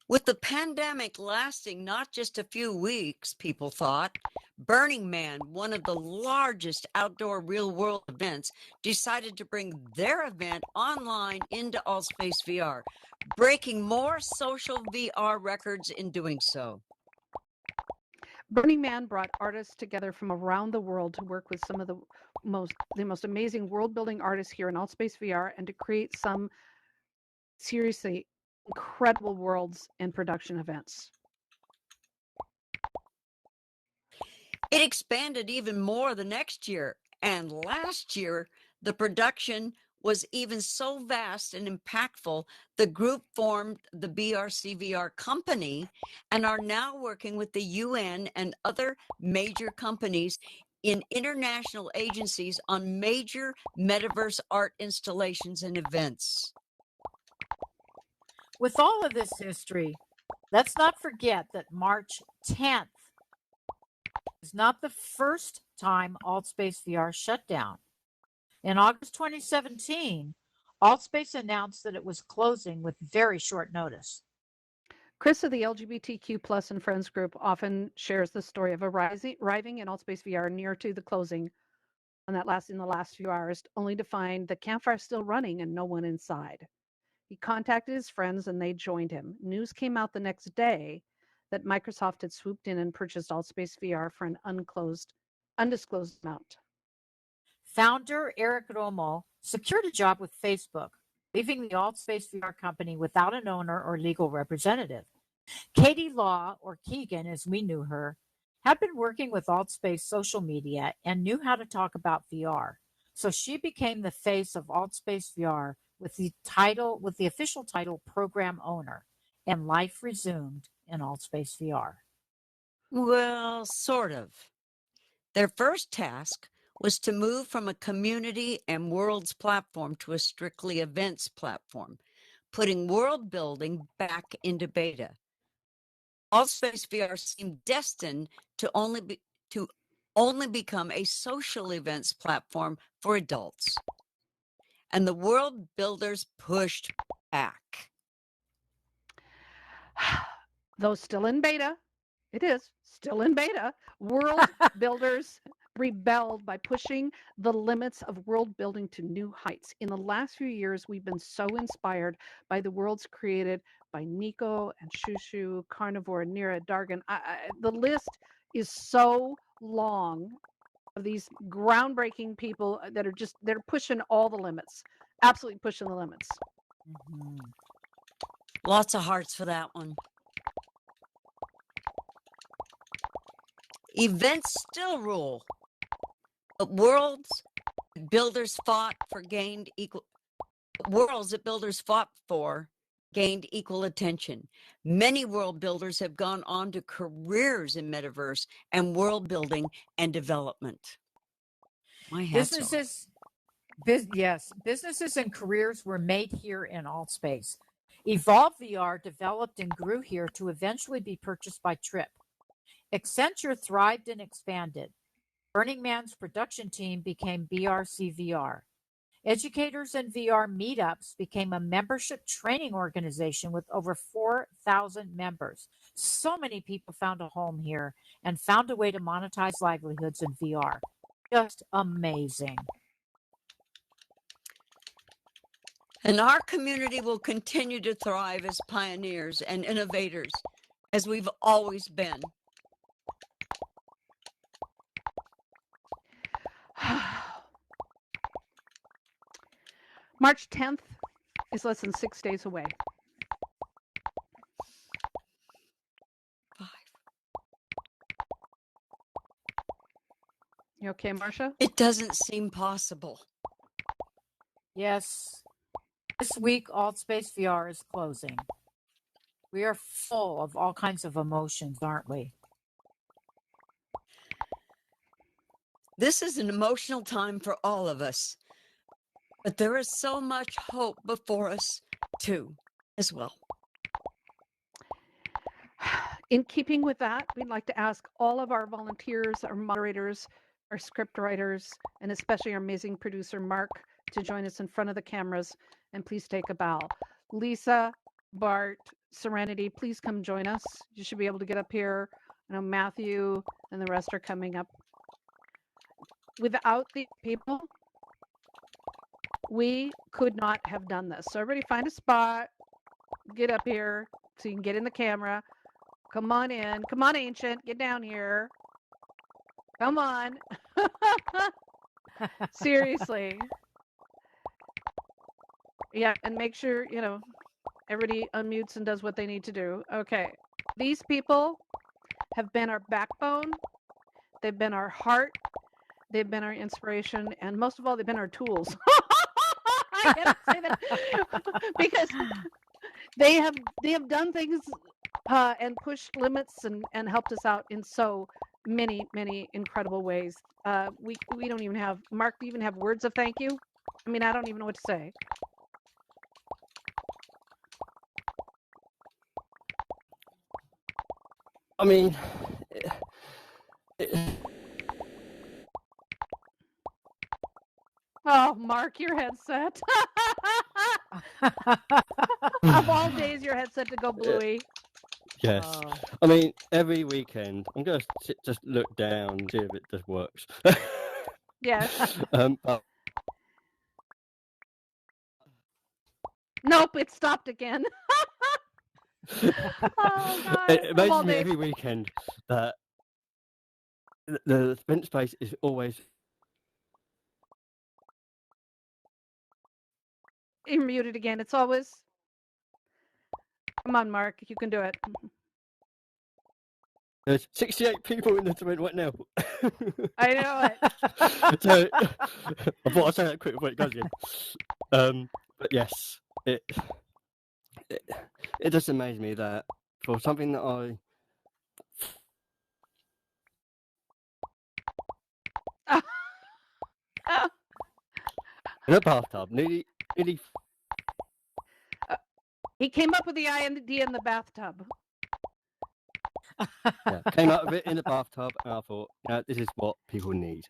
[SPEAKER 3] With the pandemic lasting not just a few weeks, people thought, Burning Man, one of the largest outdoor real-world events, decided to bring their event online into Altspace VR, breaking more social VR records in doing so.
[SPEAKER 1] Burning Man brought artists together from around the world to work with some of the most amazing world-building artists here in Altspace VR and to create some seriously incredible worlds and production events.
[SPEAKER 3] It expanded even more the next year, and last year, the production was even so vast and impactful, the group formed the BRCVR company and are now working with the UN and other major companies in international agencies on major metaverse art installations and events.
[SPEAKER 2] With all of this history, let's not forget that March 10th is not the first time Altspace VR shut down. In August 2017, Altspace announced that it was closing with very short notice.
[SPEAKER 1] Chris of the LGBTQ Plus and Friends group often shares the story of arriving in Altspace VR near to the closing in the last few hours, only to find the campfire still running and no one inside. He contacted his friends and they joined him. News came out the next day that Microsoft had swooped in and purchased Altspace VR for an undisclosed amount.
[SPEAKER 2] Founder Eric Romo secured a job with Facebook, leaving the Altspace VR company without an owner or legal representative. Katie Law, or Keegan as we knew her, had been working with Altspace social media and knew how to talk about VR. So she became the face of Altspace VR with the official title Program Owner, and life resumed in Altspace VR.
[SPEAKER 3] Well, sort of. Their first task was to move from a community and worlds platform to a strictly events platform, putting world building back into beta. Altspace VR seemed destined to only become a social events platform for adults. And the world builders pushed back?
[SPEAKER 1] Though still in beta, it is still in beta, world builders rebelled by pushing the limits of world building to new heights. In the last few years, we've been so inspired by the worlds created by Nico and Shushu, Carnivore, Nira, Dargan. The list is so long of these groundbreaking people that are they're pushing all the limits, absolutely pushing the limits.
[SPEAKER 2] Mhm.
[SPEAKER 3] Lots of hearts for that one. Events still rule, but worlds that builders fought for gained equal attention. Many world builders have gone on to careers in metaverse and world building and development. My hats off.
[SPEAKER 2] Businesses and careers were made here in Altspace. Evolve VR developed and grew here to eventually be purchased by Trip. Accenture thrived and expanded. Burning Man's production team became BRCVR. Educators and VR Meetups became a membership training organization with over 4,000 members. So many people found a home here and found a way to monetize livelihoods in VR. Just amazing.
[SPEAKER 3] And our community will continue to thrive as pioneers and innovators, as we've always been.
[SPEAKER 1] March 10th is less than 6 days away.
[SPEAKER 3] 5.
[SPEAKER 1] You okay, Marcia?
[SPEAKER 3] It doesn't seem possible.
[SPEAKER 2] Yes, this week Altspace VR is closing. We are full of all kinds of emotions, aren't we?
[SPEAKER 3] This is an emotional time for all of us, but there is so much hope before us, too, as well.
[SPEAKER 1] In keeping with that, we'd like to ask all of our volunteers, our moderators, our script writers, and especially our amazing producer, Mark, to join us in front of the cameras, and please take a bow. Lisa, Bart, Serenity, please come join us. You should be able to get up here. I know Matthew and the rest are coming up. Without the people, we could not have done this. So everybody find a spot, get up here so you can get in the camera. Come on in. Come on, Ancient. Get down here. Come on. Seriously. Yeah, and make sure, everybody unmutes and does what they need to do. Okay. These people have been our backbone. They've been our heart. They've been our inspiration. And most of all, they've been our tools. I have to say that because they have done things and pushed limits and helped us out in so many incredible ways. We don't even have, Mark, do you even have words of thank you? I mean, I don't even know what to say.
[SPEAKER 4] I mean,
[SPEAKER 1] Oh, Mark, your headset. Of all days, your headset to go bluey.
[SPEAKER 4] yes.
[SPEAKER 2] Oh.
[SPEAKER 4] I mean, every weekend I'm going to just look down and see if it just works.
[SPEAKER 1] Yes.
[SPEAKER 4] But
[SPEAKER 1] Nope, it stopped again. Oh, God.
[SPEAKER 4] it
[SPEAKER 1] Of all
[SPEAKER 4] amazes me
[SPEAKER 1] days.
[SPEAKER 4] every weekend that the sprint space is always.
[SPEAKER 1] You're muted again. It's always. Come on, Mark. You can do it.
[SPEAKER 4] There's 68 people in the sprint right now.
[SPEAKER 1] I know it.
[SPEAKER 4] So I thought I'd say that quick before it goes again. But yes, it just amazed me that for something that I in a bathtub, nearly
[SPEAKER 1] He came up with the idea in the bathtub.
[SPEAKER 4] came out of it in the bathtub, and I thought, this is what people need.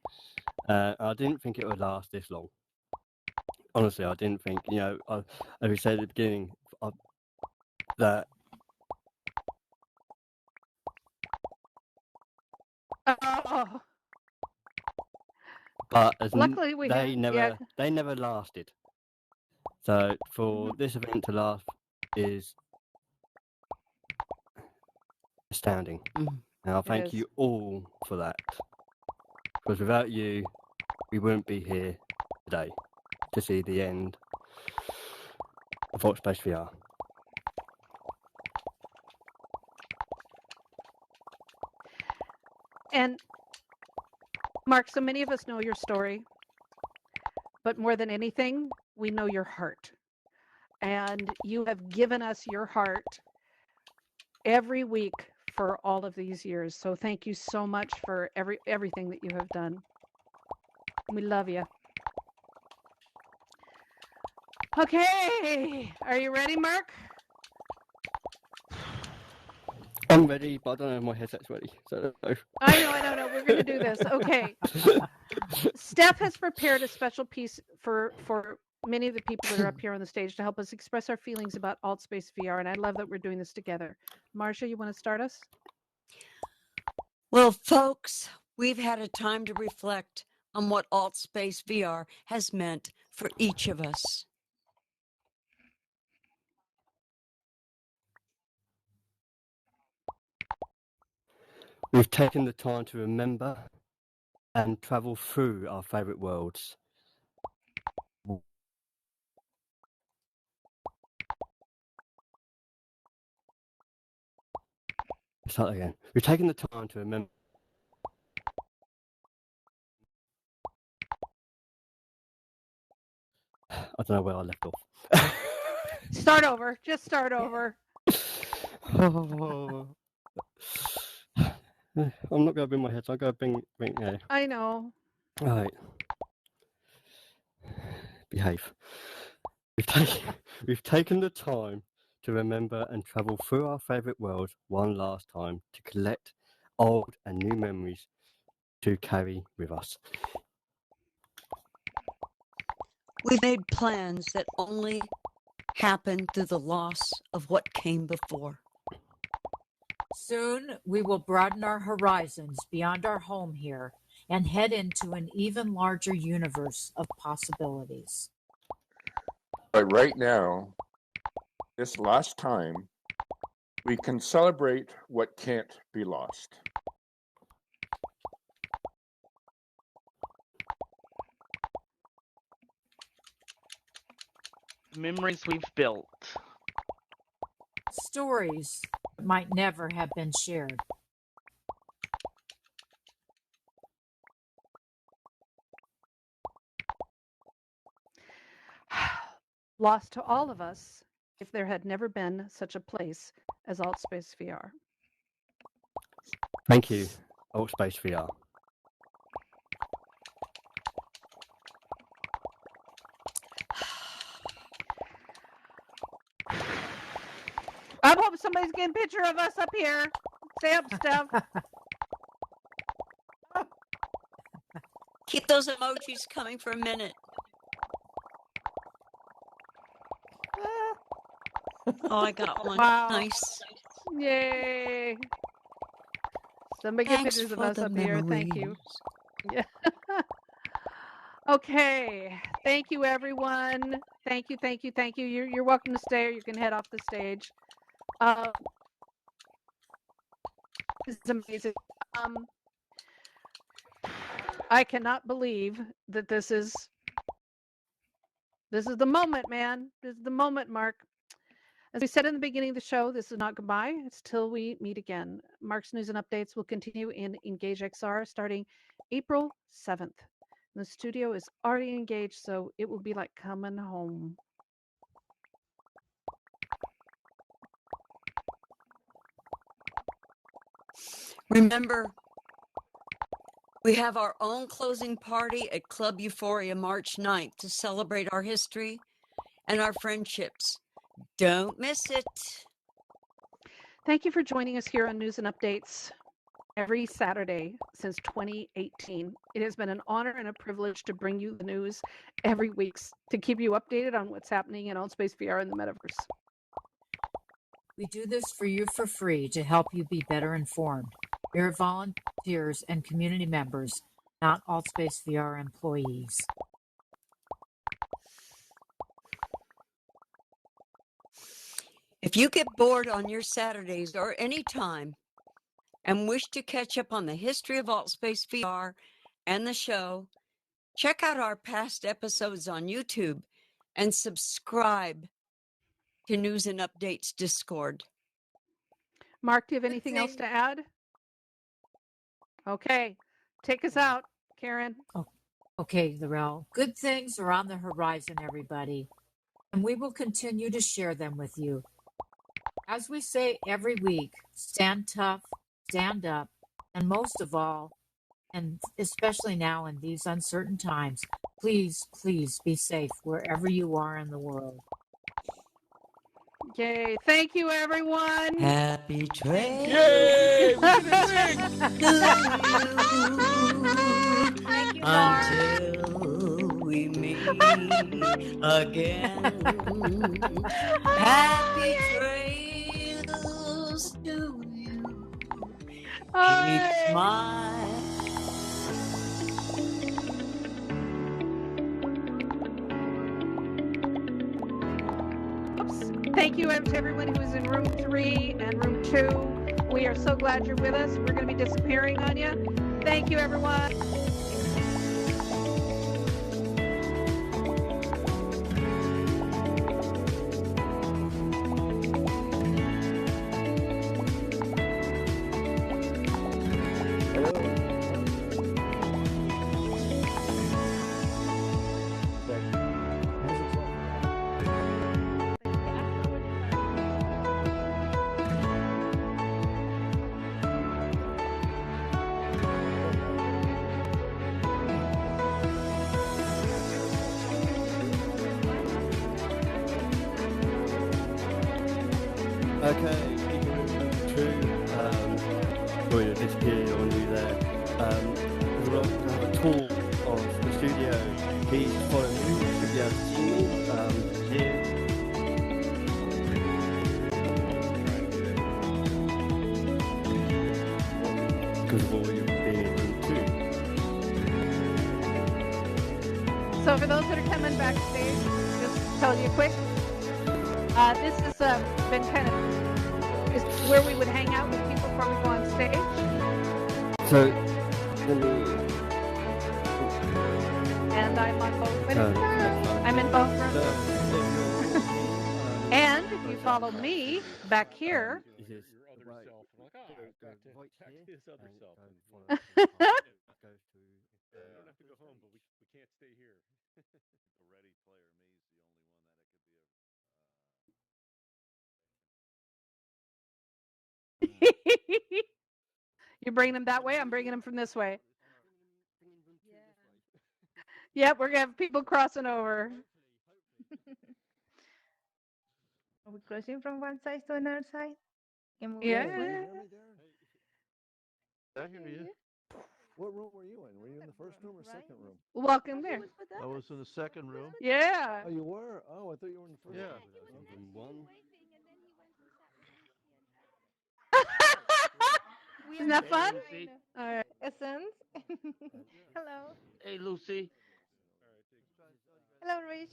[SPEAKER 4] I didn't think it would last this long, honestly, I didn't think, as we said at the beginning, that
[SPEAKER 1] Oh,
[SPEAKER 4] but
[SPEAKER 1] luckily
[SPEAKER 4] they never lasted. So for this event to last is astounding. And I thank you all for that. Because without you, we wouldn't be here today to see the end of AltspaceVR.
[SPEAKER 1] And Mark, so many of us know your story, but more than anything, we know your heart. And you have given us your heart every week for all of these years. So thank you so much for everything that you have done. We love you. Okay, are you ready, Mark?
[SPEAKER 4] I'm ready, but I don't know if my headset's ready. So
[SPEAKER 1] I know. We're going to do this. Okay. Steph has prepared a special piece for many of the people that are up here on the stage to help us express our feelings about AltspaceVR, and I love that we're doing this together. Marcia, you want to start us?
[SPEAKER 3] Well, folks, we've had a time to reflect on what AltspaceVR has meant for each of us.
[SPEAKER 4] we've taken the time to remember and travel through our favourite worlds. Start again. We've taken the time to remember. I don't know where I left off.
[SPEAKER 1] Start over. Just start over.
[SPEAKER 4] Oh. I'm not going to bring my head, so I'm going to bring
[SPEAKER 1] I know.
[SPEAKER 4] All right. Behave. We've taken the time to remember and travel through our favourite world one last time to collect old and new memories to carry with us.
[SPEAKER 3] We've made plans that only happen through the loss of what came before.
[SPEAKER 2] Soon we will broaden our horizons beyond our home here and head into an even larger universe of possibilities.
[SPEAKER 5] But right now, this last time, we can celebrate what can't be lost.
[SPEAKER 6] Memories we've built.
[SPEAKER 2] Stories that might never have been shared.
[SPEAKER 1] Lost to all of us if there had never been such a place as AltspaceVR.
[SPEAKER 4] Thank you, AltspaceVR.
[SPEAKER 1] I'm hoping somebody's getting a picture of us up here. Stay up, Steph.
[SPEAKER 3] Keep those emojis coming for a minute. Oh, I got one.
[SPEAKER 1] Wow.
[SPEAKER 3] Nice.
[SPEAKER 1] Yay. Somebody get
[SPEAKER 3] Thanks
[SPEAKER 1] pictures of
[SPEAKER 3] for
[SPEAKER 1] us
[SPEAKER 3] the
[SPEAKER 1] up here. Thank you.
[SPEAKER 3] memories.
[SPEAKER 1] Yeah. Okay. Thank you, everyone. Thank you. You're welcome to stay, or you can head off the stage. This is amazing. I cannot believe that this is the moment, man. This is the moment, Mark. As we said in the beginning of the show, this is not goodbye. It's till we meet again. Mark's news and updates will continue in Engage XR starting April 7th. The studio is already engaged, so it will be like coming home.
[SPEAKER 3] Remember, we have our own closing party at Club Euphoria March 9th to celebrate our history and our friendships. Don't miss it.
[SPEAKER 1] Thank you for joining us here on News and Updates. every Saturday since 2018. It has been an honor and a privilege to bring you the news every week to keep you updated on what's happening in Altspace VR and the metaverse.
[SPEAKER 2] We do this for you for free to help you be better informed. We are volunteers and community members, not AltspaceVR employees.
[SPEAKER 3] If you get bored on your Saturdays or any time and wish to catch up on the history of AltspaceVR and the show, check out our past episodes on YouTube and subscribe to News and Updates Discord.
[SPEAKER 1] Mark, do you have anything else to add? Okay, take us out, Karen.
[SPEAKER 2] Okay, Laurel. Good things are on the horizon, everybody, and we will continue to share them with you. As we say every week, stand tough, stand up, and most of all, and especially now in these uncertain times, please, please be safe wherever you are in the world.
[SPEAKER 1] Yay. Thank you, everyone.
[SPEAKER 3] Happy trails.
[SPEAKER 5] Yay! We did it big!
[SPEAKER 2] Thank you, Mark.
[SPEAKER 3] Until we meet again. Happy trails to you. Keep smiling.
[SPEAKER 1] Thank you to everyone who was in room 3 and room 2. We are so glad you're with us. We're going to be disappearing on you. Thank you, everyone.
[SPEAKER 4] Okay, true. Sorry to disappear on you there. We'd like to have a tour of the studio. Please follow me. You should be able to see me here. Because of all you being in room 2.
[SPEAKER 1] So for those that are coming backstage, just tell you quick. This has been kind of is where we would hang out with people before we go on stage.
[SPEAKER 4] So, let me...
[SPEAKER 1] And I'm on both. I'm in both rooms. And if you follow me back here. You're bringing them that way? I'm bringing them from this way. Yep, we're going to have people crossing over.
[SPEAKER 7] Are we crossing from one side to another side?
[SPEAKER 1] Yeah.
[SPEAKER 8] I hear you. What room were you in? Were you in the first room or second room?
[SPEAKER 1] Welcome there.
[SPEAKER 8] I was in the second room.
[SPEAKER 1] Yeah.
[SPEAKER 8] Oh, you were? Oh, I thought you were in the first room.
[SPEAKER 4] One.
[SPEAKER 1] Isn't that fun?
[SPEAKER 6] Lucy.
[SPEAKER 1] All right.
[SPEAKER 7] Essence. Hello.
[SPEAKER 6] Hey, Lucy.
[SPEAKER 7] Hello, Rich.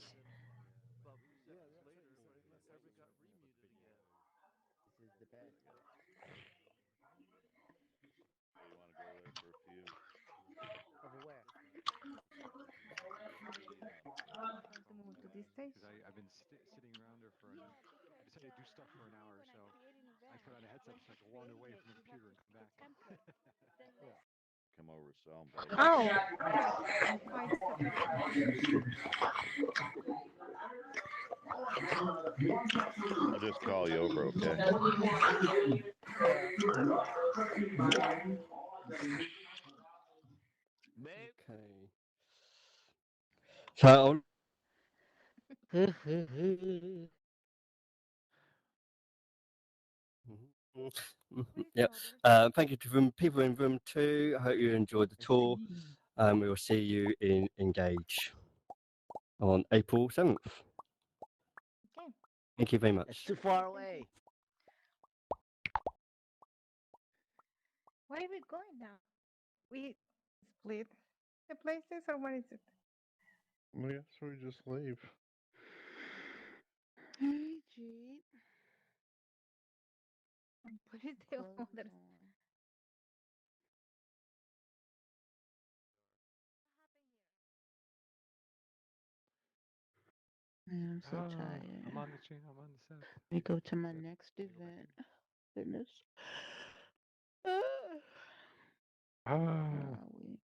[SPEAKER 7] Want to move to this stage?
[SPEAKER 9] I've been sitting around her for I decided to do stuff for an hour, so I put on a headset so I could wander away from the computer and come back. Come over, so
[SPEAKER 7] Oh.
[SPEAKER 9] I'll just call you over, okay?
[SPEAKER 4] So, Yep. Thank you to people in room 2. I hope you enjoyed the tour. We will see you in Engage on April 7th.
[SPEAKER 7] Okay.
[SPEAKER 4] Thank you very much.
[SPEAKER 8] It's too far away.
[SPEAKER 7] Where are we going now? We split the places, or what is it?
[SPEAKER 9] I guess we just leave.
[SPEAKER 10] Hey, Jeep.
[SPEAKER 7] Put it there.
[SPEAKER 10] Man, I'm so tired.
[SPEAKER 9] I'm on the chain. I'm on the set.
[SPEAKER 10] Let me go to my next event. Goodness. Where are we?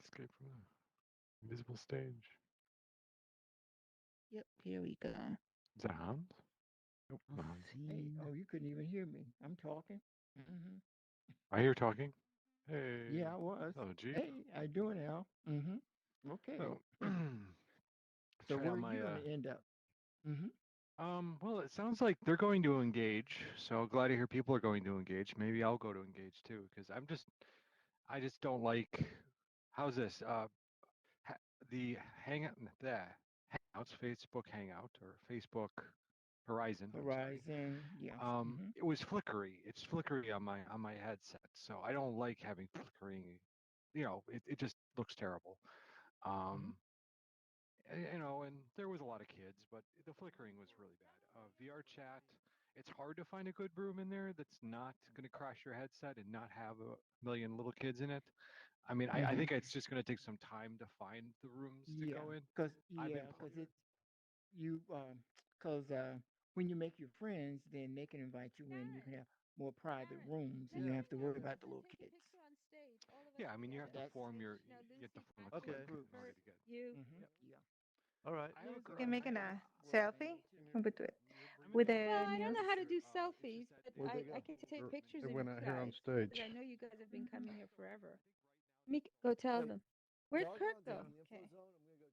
[SPEAKER 9] Escape from the invisible stage.
[SPEAKER 10] Yep, here we go.
[SPEAKER 9] Is that Hans? Nope, not Hans.
[SPEAKER 8] Hey, oh, you couldn't even hear me. I'm talking.
[SPEAKER 9] I hear talking. Hey.
[SPEAKER 8] Yeah, I was.
[SPEAKER 9] Oh, Jeep.
[SPEAKER 8] Hey, how you doing, Al? Okay.
[SPEAKER 9] So,
[SPEAKER 8] So
[SPEAKER 9] try
[SPEAKER 8] where
[SPEAKER 9] out
[SPEAKER 8] are
[SPEAKER 9] my
[SPEAKER 8] you going to end up?
[SPEAKER 9] well, it sounds like they're going to Engage, so glad to hear people are going to Engage. Maybe I'll go to Engage too, because I just don't like, how's this? The Hangouts, Facebook Hangout or Facebook Horizon. I'm sorry.
[SPEAKER 8] Horizon, yeah.
[SPEAKER 9] It was flickery. It's flickery on my headset, so I don't like having flickering. You know, it just looks terrible. And there was a lot of kids, but the flickering was really bad. VR chat, it's hard to find a good room in there that's not going to crash your headset and not have a million little kids in it. I mean, I think it's just going to take some time to find the rooms to go in.
[SPEAKER 8] Because it's you because when you make your friends, then they can invite you in. You can have more private rooms, and you have to worry about the little kids.
[SPEAKER 9] Yeah, I mean, you have to form a group in order to get.
[SPEAKER 8] Yeah.
[SPEAKER 11] All right.
[SPEAKER 7] Can make a selfie with the
[SPEAKER 1] Well, I don't
[SPEAKER 7] news.
[SPEAKER 1] know how to do selfies, but
[SPEAKER 9] Where'd they
[SPEAKER 1] I
[SPEAKER 9] go?
[SPEAKER 1] can take pictures
[SPEAKER 9] They
[SPEAKER 1] of
[SPEAKER 9] went
[SPEAKER 1] you
[SPEAKER 9] out here on
[SPEAKER 1] guys.
[SPEAKER 9] stage.
[SPEAKER 1] Because I know you guys have been coming here forever. Let me go tell them. Where'd Kirk go?
[SPEAKER 8] Okay.
[SPEAKER 7] Okay, ready?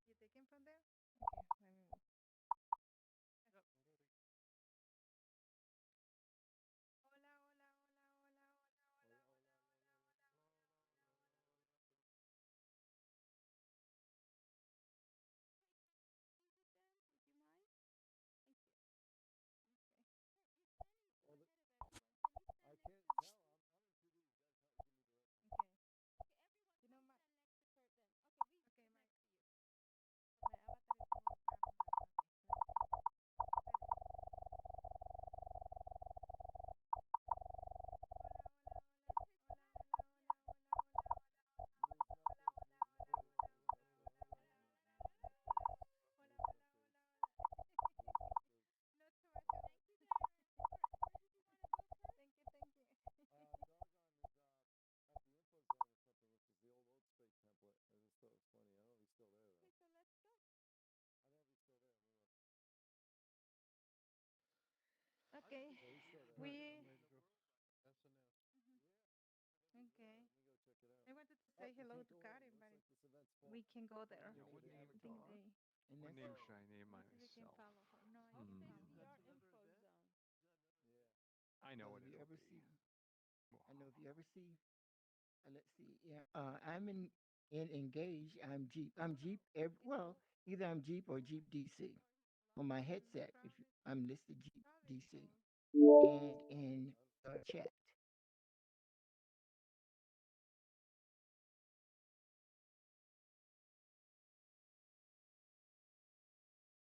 [SPEAKER 7] You taking from there? Okay, let me move. Okay, we. Okay. I wanted to say hello to Karen, but we can go there.
[SPEAKER 9] Yeah, what name?
[SPEAKER 7] I think they.
[SPEAKER 9] What name should I name
[SPEAKER 7] Maybe we can
[SPEAKER 9] myself?
[SPEAKER 7] follow her. No, I think AltspaceVR info zone.
[SPEAKER 9] I know what
[SPEAKER 8] If you
[SPEAKER 9] it'll
[SPEAKER 8] ever
[SPEAKER 9] be.
[SPEAKER 8] see, I know if you ever see. Let's see. Yeah. I'm in Engage. I'm Jeep. I'm Jeep. Well, either I'm Jeep or Jeep DC. On my headset, if you, I'm listed Jeep DC, and in the chat.